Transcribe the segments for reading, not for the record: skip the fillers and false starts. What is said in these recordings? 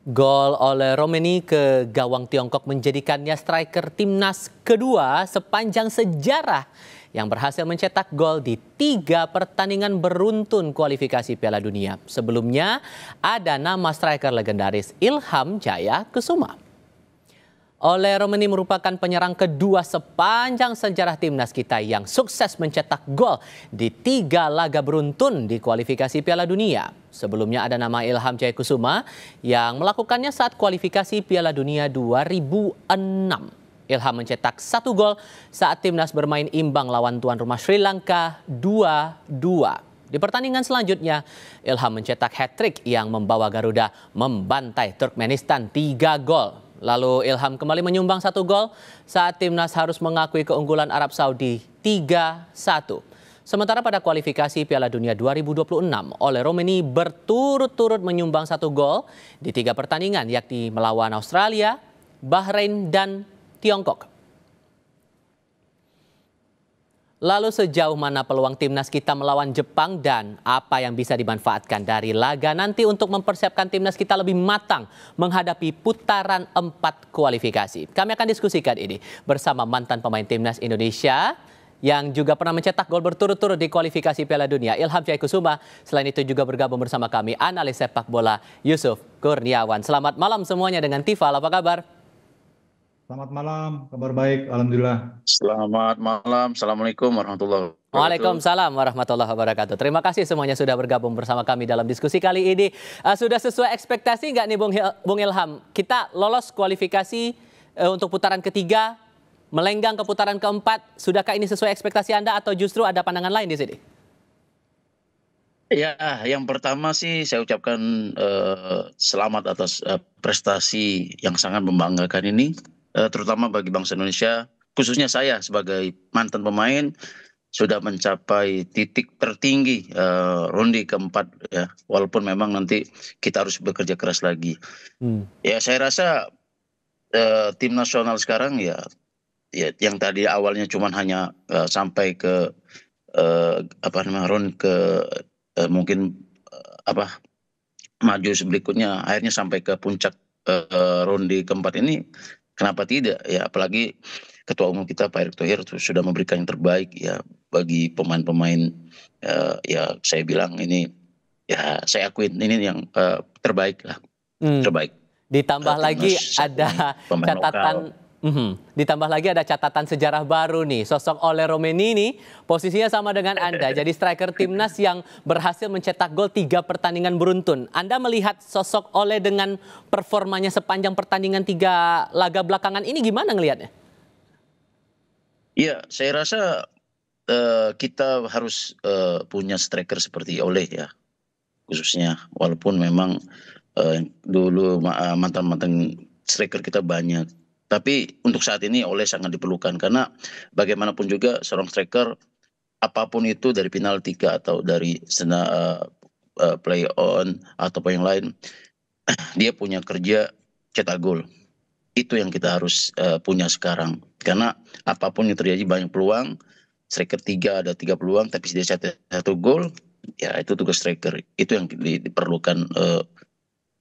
Gol oleh Romeni ke gawang Tiongkok menjadikannya striker timnas kedua sepanjang sejarah yang berhasil mencetak gol di 3 pertandingan beruntun kualifikasi Piala Dunia. Sebelumnya ada nama striker legendaris Ilham Jaya Kusuma. Ole Romeni merupakan penyerang kedua sepanjang sejarah timnas kita yang sukses mencetak gol di 3 laga beruntun di kualifikasi Piala Dunia. Sebelumnya ada nama Ilham Jaya Kusuma yang melakukannya saat kualifikasi Piala Dunia 2006. Ilham mencetak 1 gol saat timnas bermain imbang lawan tuan rumah Sri Lanka 2-2. Di pertandingan selanjutnya, Ilham mencetak hat-trick yang membawa Garuda membantai Turkmenistan 3 gol. Lalu Ilham kembali menyumbang 1 gol saat timnas harus mengakui keunggulan Arab Saudi 3-1. Sementara pada kualifikasi Piala Dunia 2026, Ole Romeni berturut-turut menyumbang 1 gol di 3 pertandingan, yakni melawan Australia, Bahrain, dan Tiongkok. Lalu sejauh mana peluang timnas kita melawan Jepang dan apa yang bisa dimanfaatkan dari laga nanti untuk mempersiapkan timnas kita lebih matang menghadapi putaran 4 kualifikasi. Kami akan diskusikan ini bersama mantan pemain timnas Indonesia yang juga pernah mencetak gol berturut-turut di kualifikasi Piala Dunia, Ilham Jaya Kusuma. Selain itu juga bergabung bersama kami analis sepak bola Yusuf Kurniawan. Selamat malam semuanya dengan Tifal, apa kabar? Selamat malam, kabar baik, alhamdulillah. Selamat malam, Assalamualaikum warahmatullahi wabarakatuh. Waalaikumsalam warahmatullahi wabarakatuh. Terima kasih semuanya sudah bergabung bersama kami dalam diskusi kali ini. Sudah sesuai ekspektasi nggak nih Bung Ilham? Kita lolos kualifikasi untuk putaran ketiga, melenggang ke putaran keempat. Sudahkah ini sesuai ekspektasi Anda atau justru ada pandangan lain di sini? Ya, yang pertama sih saya ucapkan selamat atas prestasi yang sangat membanggakan ini. Terutama bagi bangsa Indonesia, khususnya saya sebagai mantan pemain sudah mencapai titik tertinggi ronde keempat ya, walaupun memang nanti kita harus bekerja keras lagi. Ya saya rasa tim nasional sekarang ya yang tadi awalnya cuma hanya sampai ke ronde ke mungkin maju berikutnya, akhirnya sampai ke puncak ronde keempat ini. Kenapa tidak ya, apalagi Ketua Umum kita Pak Erick Thohir sudah memberikan yang terbaik ya bagi pemain-pemain, ya saya bilang ini ya saya akuin ini yang terbaik lah, terbaik. Ditambah lagi ada catatan. Ditambah lagi ada catatan sejarah baru nih. Sosok Ole Romeni ini posisinya sama dengan Anda. Jadi striker timnas yang berhasil mencetak gol 3 pertandingan beruntun. Anda melihat sosok Ole dengan performanya sepanjang pertandingan 3 laga belakangan ini gimana ngelihatnya? Iya, saya rasa kita harus punya striker seperti Ole ya. Khususnya walaupun memang dulu mantan-mantan striker kita banyak. Tapi untuk saat ini Ole sangat diperlukan karena bagaimanapun juga seorang striker apapun itu dari penalti atau dari play on atau apa yang lain, dia punya kerja cetak gol. Itu yang kita harus punya sekarang karena apapun yang terjadi banyak peluang, striker 3 ada 3 peluang tapi dia cetak 1 gol, ya itu tugas striker. Itu yang diperlukan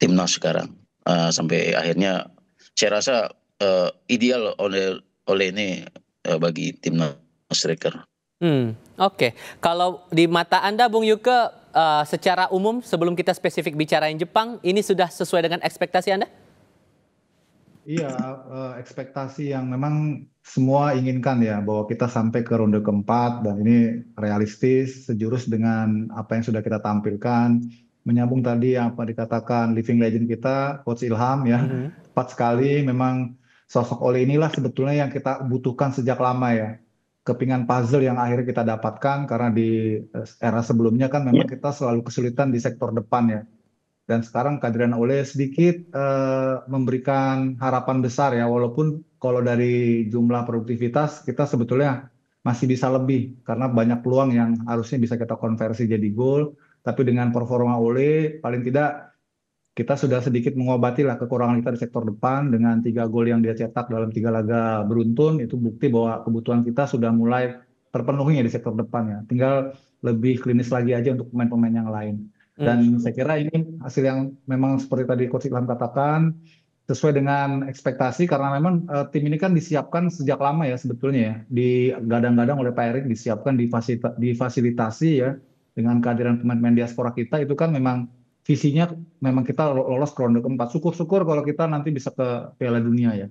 timnas sekarang sampai akhirnya saya rasa ideal oleh ini bagi timnas striker. Oke. Kalau di mata Anda Bung Yuke, secara umum sebelum kita spesifik bicarain Jepang, ini sudah sesuai dengan ekspektasi Anda? Iya, ekspektasi yang memang semua inginkan ya, bahwa kita sampai ke ronde keempat dan ini realistis, sejurus dengan apa yang sudah kita tampilkan. Menyambung tadi yang apa dikatakan living legend kita, Coach Ilham ya, tepat sekali. Memang sosok Ole inilah sebetulnya yang kita butuhkan sejak lama ya. Kepingan puzzle yang akhirnya kita dapatkan karena di era sebelumnya kan memang kita selalu kesulitan di sektor depan ya. Dan sekarang kehadiran Ole sedikit memberikan harapan besar ya, walaupun kalau dari jumlah produktivitas kita sebetulnya masih bisa lebih karena banyak peluang yang harusnya bisa kita konversi jadi gol. Tapi dengan performa Ole paling tidak kita sudah sedikit mengobati lah kekurangan kita di sektor depan dengan 3 gol yang dia cetak dalam 3 laga beruntun. Itu bukti bahwa kebutuhan kita sudah mulai terpenuhi di sektor depan ya. Tinggal lebih klinis lagi aja untuk pemain-pemain yang lain. Dan saya kira ini hasil yang memang seperti tadi Coach Ilham katakan sesuai dengan ekspektasi karena memang tim ini kan disiapkan sejak lama ya sebetulnya ya. Digadang-gadang oleh Pak Erik disiapkan difasilitasi ya dengan kehadiran pemain-pemain diaspora kita itu kan memang visinya memang kita lolos ke ronde keempat. Syukur-syukur kalau kita nanti bisa ke Piala Dunia ya.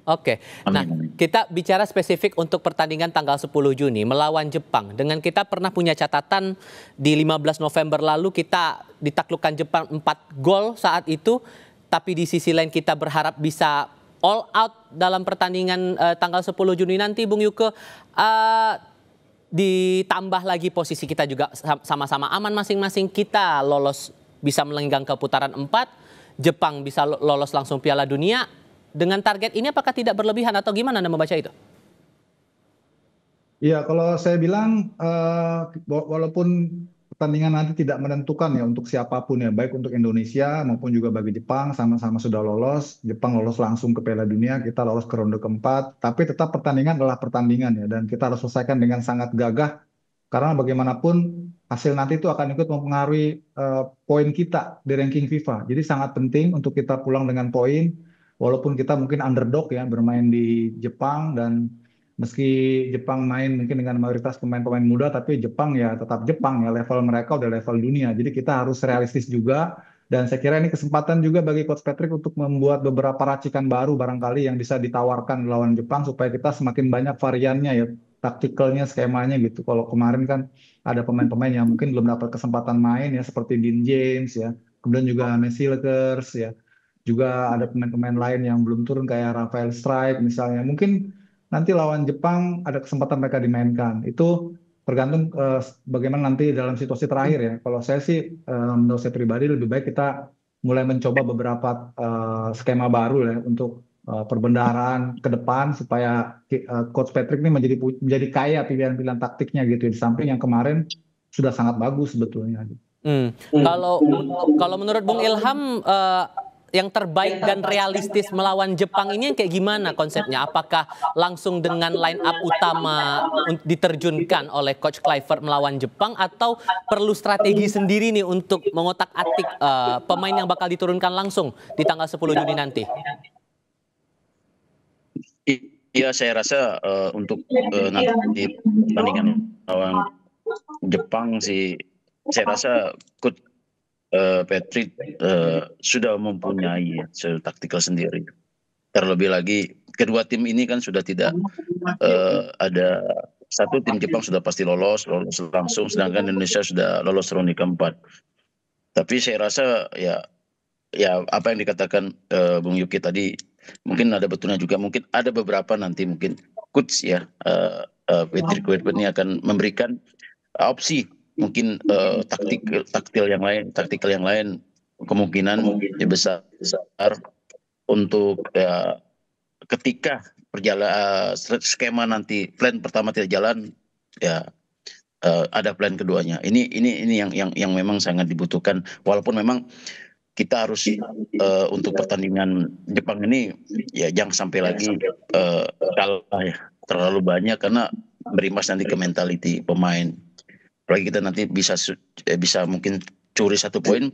Oke, nah kita bicara spesifik untuk pertandingan tanggal 10 Juni melawan Jepang. Dengan kita pernah punya catatan di 15 November lalu kita ditaklukkan Jepang 4 gol saat itu. Tapi di sisi lain kita berharap bisa all out dalam pertandingan tanggal 10 Juni nanti Bung Yuke. Ditambah lagi posisi kita juga sama-sama aman masing-masing. Kita lolos bisa melenggang ke putaran 4. Jepang bisa lolos langsung Piala Dunia. Dengan target ini apakah tidak berlebihan atau gimana Anda membaca itu? Iya, kalau saya bilang walaupun pertandingan nanti tidak menentukan ya untuk siapapun ya, baik untuk Indonesia maupun juga bagi Jepang sama-sama sudah lolos. Jepang lolos langsung ke Piala Dunia, kita lolos ke ronde keempat. Tapi tetap pertandingan adalah pertandingan ya, dan kita harus selesaikan dengan sangat gagah karena bagaimanapun hasil nanti itu akan ikut mempengaruhi poin kita di ranking FIFA. Jadi sangat penting untuk kita pulang dengan poin. Walaupun kita mungkin underdog ya bermain di Jepang dan meski Jepang main mungkin dengan mayoritas pemain-pemain muda tapi Jepang ya tetap Jepang ya level mereka udah level dunia. Jadi kita harus realistis juga dan saya kira ini kesempatan juga bagi Coach Patrick untuk membuat beberapa racikan baru barangkali yang bisa ditawarkan lawan Jepang supaya kita semakin banyak variannya ya taktikalnya skemanya gitu. Kalau kemarin kan ada pemain-pemain yang mungkin belum dapat kesempatan main ya seperti Dean James ya. Kemudian juga Messi Lekers ya. Juga ada pemain-pemain lain yang belum turun kayak Rafael Strike misalnya. Mungkin nanti lawan Jepang ada kesempatan mereka dimainkan. Itu tergantung bagaimana nanti dalam situasi terakhir ya. Kalau saya sih menurut saya pribadi lebih baik kita mulai mencoba beberapa skema baru ya untuk perbendaharaan ke depan supaya Coach Patrick ini menjadi kaya pilihan-pilihan taktiknya gitu. Di samping yang kemarin sudah sangat bagus sebetulnya. Kalau menurut Bung Ilham yang terbaik dan realistis melawan Jepang ini yang kayak gimana konsepnya? Apakah langsung dengan line up utama diterjunkan oleh Coach Kluivert melawan Jepang atau perlu strategi sendiri nih untuk mengotak-atik pemain yang bakal diturunkan langsung di tanggal 10 Juni nanti? Iya, saya rasa untuk nanti pertandingan lawan Jepang sih, saya rasa Coach Patrick sudah mempunyai taktikal sendiri. Terlebih lagi kedua tim ini kan sudah tidak ada satu tim Jepang sudah pasti lolos langsung, sedangkan Indonesia sudah lolos ronde keempat. Tapi saya rasa ya apa yang dikatakan Bung Yuki tadi mungkin ada betulnya juga. Mungkin ada beberapa nanti mungkin coach ya Patrick Kluivert ini akan memberikan opsi mungkin taktikal yang lain kemungkinan besar untuk ketika perjalanan skema nanti plan pertama tidak jalan ya ada plan keduanya. Ini yang memang sangat dibutuhkan walaupun memang kita harus untuk pertandingan Jepang ini ya jangan sampai lagi kalah ya terlalu banyak karena berimbas nanti ke mentality pemain. Apalagi kita nanti bisa mungkin curi 1 poin,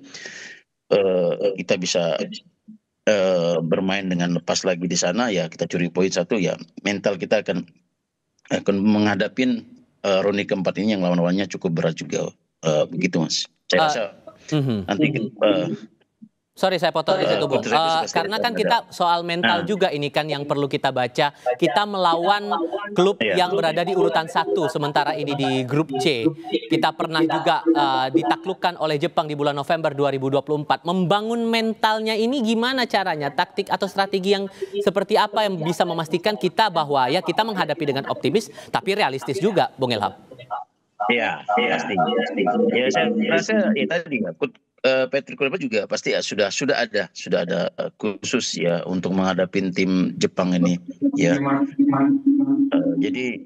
kita bisa bermain dengan lepas lagi di sana ya kita curi poin 1 ya mental kita akan menghadapin ronde keempat ini yang lawan-lawannya cukup berat juga begitu Mas. Saya rasa nanti Sorry saya potong di situ Bung. Karena kan kita soal mental juga ini kan yang perlu kita baca. Kita melawan klub yang berada di urutan 1 sementara ini di grup C. Kita pernah juga ditaklukkan oleh Jepang di bulan November 2024. Membangun mentalnya ini gimana caranya? Taktik atau strategi yang seperti apa yang bisa memastikan kita bahwa ya kita menghadapi dengan optimis tapi realistis juga Bung Ilham? Ya pasti. Ya saya rasa ya tadi ya Patrick Kluivert juga pasti ya sudah ada khusus ya untuk menghadapi tim Jepang ini ya. Jadi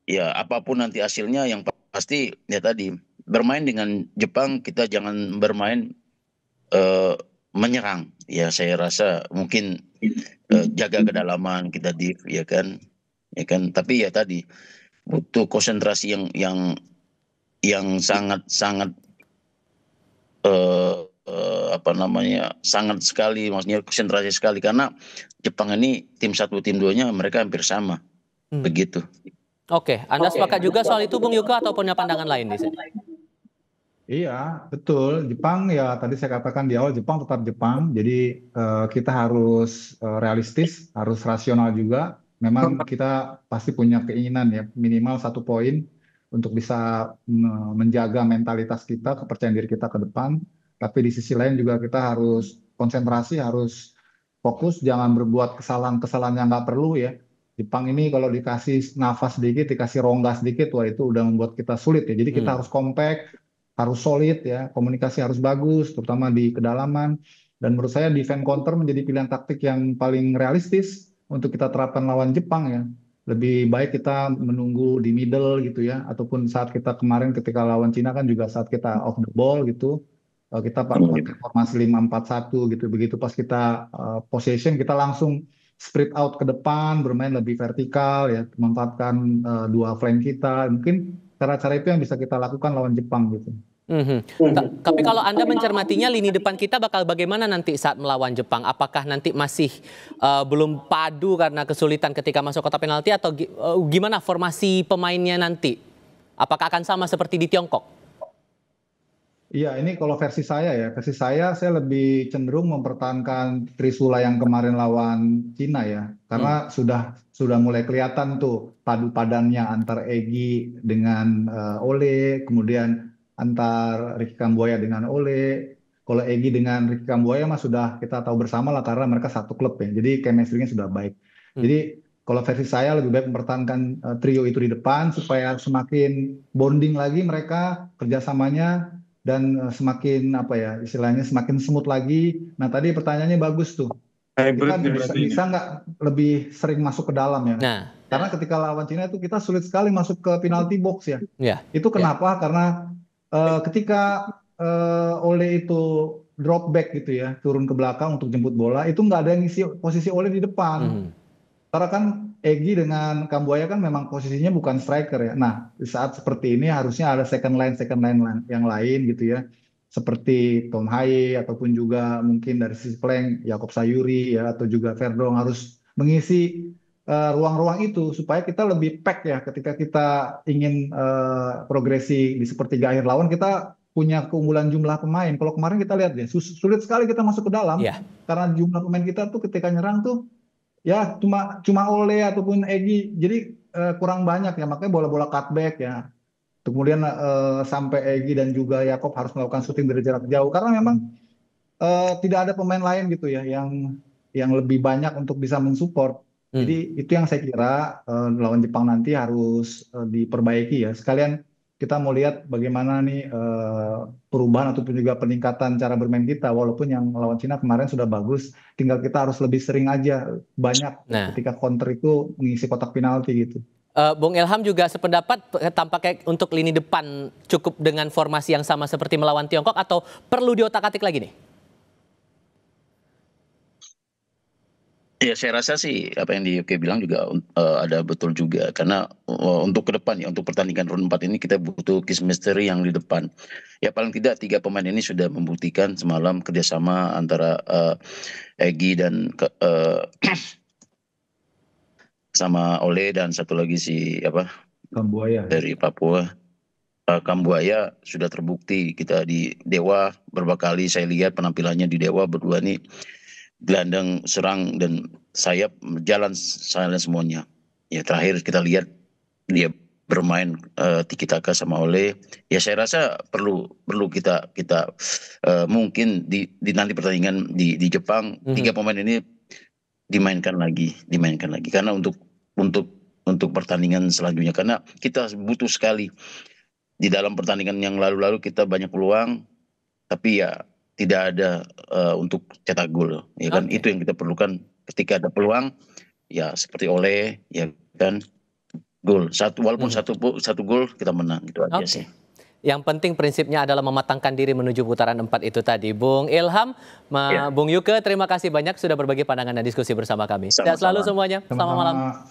ya apapun nanti hasilnya yang pasti ya tadi bermain dengan Jepang kita jangan bermain menyerang ya. Saya rasa mungkin jaga kedalaman kita ya kan tapi ya tadi butuh konsentrasi yang sangat apa namanya, sangat sekali, maksudnya konsentrasi sekali, karena Jepang ini tim 1, tim 2-nya mereka hampir sama, begitu. Oke, Anda sepakat juga soal itu Bung Yuka atau punya pandangan lain di sini? Iya, betul. Jepang ya tadi saya katakan di awal Jepang tetap Jepang. Jadi kita harus realistis, harus rasional juga. Memang kita pasti punya keinginan ya minimal 1 poin untuk bisa menjaga mentalitas kita, kepercayaan diri kita ke depan. Tapi di sisi lain juga kita harus konsentrasi, harus fokus, jangan berbuat kesalahan-kesalahan yang nggak perlu ya. Jepang ini kalau dikasih nafas sedikit, dikasih rongga sedikit, wah itu udah membuat kita sulit ya. Jadi kita harus kompak, harus solid ya, komunikasi harus bagus, terutama di kedalaman. Dan menurut saya defense counter menjadi pilihan taktik yang paling realistis untuk kita terapkan lawan Jepang ya. Lebih baik kita menunggu di middle gitu ya, ataupun saat kita kemarin ketika lawan Cina kan juga saat kita off the ball gitu, kita pakai formasi 5-4-1 gitu. Begitu pas kita possession kita langsung spread out ke depan, bermain lebih vertikal ya, memanfaatkan dua flank kita. Mungkin cara-cara itu yang bisa kita lakukan lawan Jepang gitu. Tapi kalau Anda mencermatinya lini depan kita bakal bagaimana nanti saat melawan Jepang? Apakah nanti masih belum padu karena kesulitan ketika masuk kotak penalti atau gimana formasi pemainnya nanti? Apakah akan sama seperti di Tiongkok? Iya, ini kalau versi saya ya, saya lebih cenderung mempertahankan Trisula yang kemarin lawan Cina ya, karena sudah mulai kelihatan tuh padu padannya antar Egy dengan Ole, kemudian antar Ricky Kambuaya dengan Ole. Kalau Egy dengan Ricky Kambuaya mah sudah kita tahu bersama lah karena mereka satu klub ya, jadi chemistry-nya sudah baik. Jadi kalau versi saya lebih baik mempertahankan trio itu di depan supaya semakin bonding lagi mereka kerjasamanya dan semakin apa ya istilahnya semakin smooth lagi. Nah tadi pertanyaannya bagus tuh. Kita bisa nggak lebih sering masuk ke dalam ya? Nah, karena ketika lawan Cina itu kita sulit sekali masuk ke penalty box ya. ya. Itu kenapa? Karena ketika Ole itu drop back gitu ya, turun ke belakang untuk jemput bola, itu nggak ada yang ngisi posisi Ole di depan. Karena kan Egy dengan Kambuaya kan memang posisinya bukan striker ya. Nah, di saat seperti ini harusnya ada second line yang lain gitu ya. Seperti Tom Haye ataupun juga mungkin dari sisi flank Yakob Sayuri ya atau juga Verdong harus mengisi ruang-ruang itu supaya kita lebih pack ya ketika kita ingin progresi di sepertiga akhir lawan kita punya keunggulan jumlah pemain. Kalau kemarin kita lihat ya sulit sekali kita masuk ke dalam karena jumlah pemain kita tuh ketika nyerang tuh ya cuma Ole ataupun Egy, jadi kurang banyak ya, makanya bola-bola cutback ya. Kemudian sampai Egy dan juga Yakob harus melakukan syuting dari jarak jauh karena memang tidak ada pemain lain gitu ya yang lebih banyak untuk bisa mensupport. Jadi itu yang saya kira lawan Jepang nanti harus diperbaiki ya. Sekalian kita mau lihat bagaimana nih perubahan ataupun juga peningkatan cara bermain kita. Walaupun yang lawan Cina kemarin sudah bagus, tinggal kita harus lebih sering aja banyak ketika counter itu mengisi kotak penalti gitu. Bung Ilham juga sependapat tampaknya untuk lini depan cukup dengan formasi yang sama seperti melawan Tiongkok atau perlu diotak-atik lagi nih? Ya saya rasa sih apa yang Yuke bilang juga ada betul juga karena untuk ke depan ya untuk pertandingan round 4 ini kita butuh chemistry yang di depan. Ya paling tidak 3 pemain ini sudah membuktikan semalam kerjasama antara Egy dan sama Ole dan satu lagi si Kambuaya dari Papua. Kambuaya sudah terbukti kita di Dewa beberapa kali saya lihat penampilannya di Dewa berdua nih gelandang serang dan sayap jalan semuanya. Ya terakhir kita lihat dia bermain tiki taka sama Ole. Ya saya rasa perlu kita mungkin di nanti pertandingan di Jepang 3 pemain ini dimainkan lagi karena untuk pertandingan selanjutnya karena kita butuh sekali di dalam pertandingan yang lalu kita banyak peluang tapi ya tidak ada untuk cetak gol ya kan itu yang kita perlukan ketika ada peluang ya seperti Ole ya kan gol walaupun satu gol kita menang gitu aja sih. Yang penting prinsipnya adalah mematangkan diri menuju putaran 4 itu tadi. Bung Ilham, Bung Yuke, terima kasih banyak sudah berbagi pandangan dan diskusi bersama kami. Sehat selalu semuanya. Selamat malam.